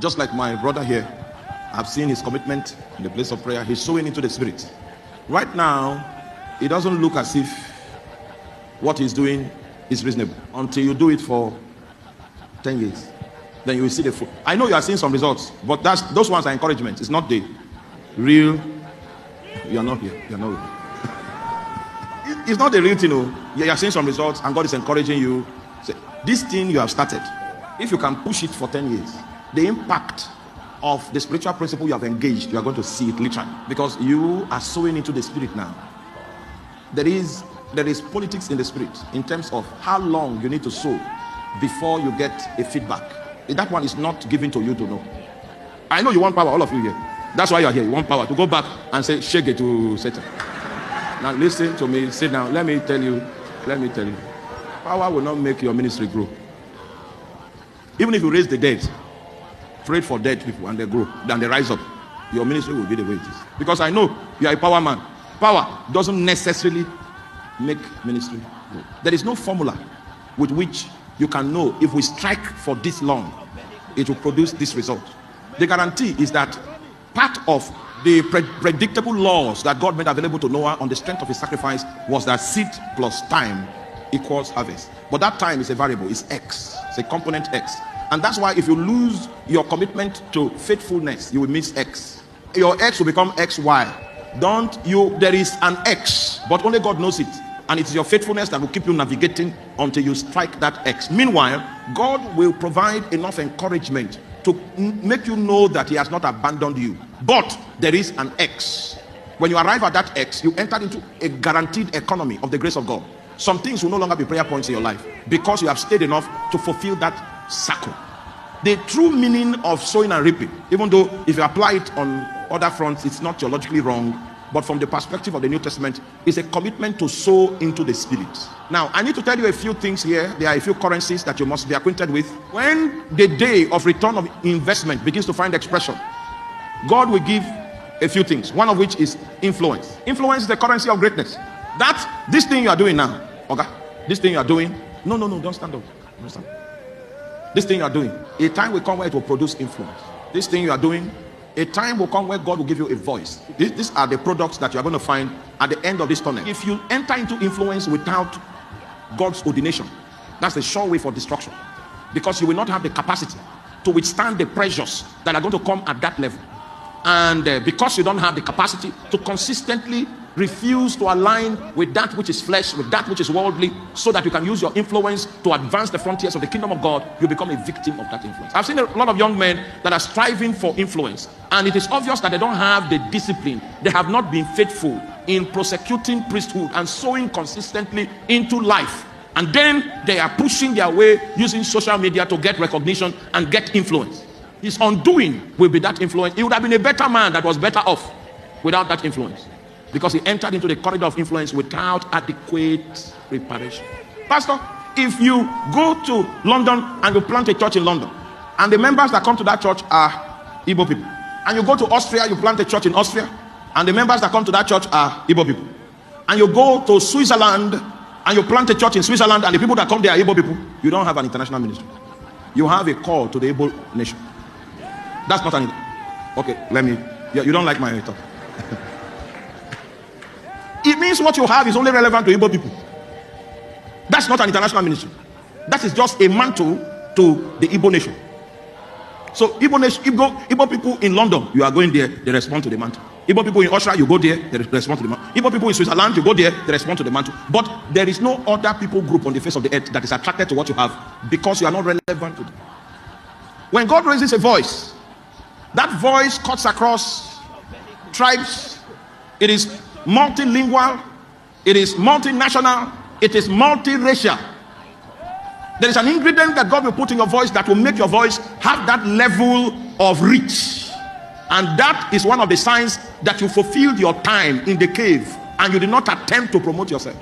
Just like my brother here, I've seen his commitment in the place of prayer. He's sowing into the spirit. Right now, it doesn't look as if what he's doing is reasonable until you do it for 10 years. Then you will see the fruit. I know you are seeing some results, but those ones are encouragement. It's not the real. You are not here. You are not here. It's not the real thing. You are seeing some results and God is encouraging you. Say, this thing you have started, if you can push it for 10 years, the impact of the spiritual principle you have engaged, you are going to see it literally, because you are sowing into the spirit now. There is politics in the spirit in terms of how long you need to sow before you get a feedback. That one is not given to you to know. I know you want power, all of you here. That's why you are here. You want power to go back and say shake it to Satan. Now listen to me. Sit down. Let me tell you. Power will not make your ministry grow. Even if you raise the dead, pray for dead people and they grow, then they rise up, your ministry will be the way it is. Because I know you are a power man. Power doesn't necessarily make ministry grow. There is no formula with which you can know if we strike for this long, it will produce this result. The guarantee is that part of the predictable laws that God made available to Noah on the strength of his sacrifice was that seed plus time equals harvest. But that time is a variable, it's X, it's a component X. And that's why if you lose your commitment to faithfulness, you will miss X. Your X will become XY. There is an X, but only God knows it. And it is your faithfulness that will keep you navigating until you strike that X. Meanwhile, God will provide enough encouragement to make you know that he has not abandoned you. But there is an X. When you arrive at that X, you enter into a guaranteed economy of the grace of God. Some things will no longer be prayer points in your life because you have stayed enough to fulfill that circle. The true meaning of sowing and reaping, even though if you apply it on other fronts, it's not theologically wrong, but from the perspective of the New Testament, is a commitment to sow into the spirit. Now, I need to tell you a few things here. There are a few currencies that you must be acquainted with. When the day of return of investment begins to find expression, God will give a few things, one of which is influence. Influence is the currency of greatness. This thing you are doing now, okay? This thing you are doing, no, don't stand up. Don't stand up. This thing you are doing, a time will come where it will produce influence. This thing you are doing, a time will come where God will give you a voice. These are the products that you are going to find at the end of this tunnel. If you enter into influence without God's ordination, that's the sure way for destruction, because you will not have the capacity to withstand the pressures that are going to come at that level. And because you don't have the capacity to consistently refuse to align with that which is flesh, with that which is worldly, so that you can use your influence to advance the frontiers of the kingdom of God, you become a victim of that influence. I've seen a lot of young men that are striving for influence, and it is obvious that they don't have the discipline. They have not been faithful in prosecuting priesthood and sowing consistently into life, and then they are pushing their way using social media to get recognition and get influence. His undoing will be that influence. He would have been a better man that was better off without that influence, because he entered into the corridor of influence without adequate preparation. Pastor, if you go to London and you plant a church in London, and the members that come to that church are Igbo people, and you go to Austria, you plant a church in Austria, and the members that come to that church are Igbo people, and you go to Switzerland and you plant a church in Switzerland, and the people that come there are Igbo people, you don't have an international ministry. You have a call to the Igbo nation. That's not an... Okay, you don't like my talk. It means what you have is only relevant to Igbo people. That's not an international ministry. That is just a mantle to the Igbo nation. So Igbo people in London, you are going there, they respond to the mantle. Igbo people in Austria, you go there, they respond to the mantle. Igbo people in Switzerland, you go there, they respond to the mantle. But there is no other people group on the face of the earth that is attracted to what you have, because you are not relevant to them. When God raises a voice, that voice cuts across tribes. It is multilingual, it is multinational, it is multiracial. There is an ingredient that God will put in your voice that will make your voice have that level of reach, and that is one of the signs that you fulfilled your time in the cave and you did not attempt to promote yourself.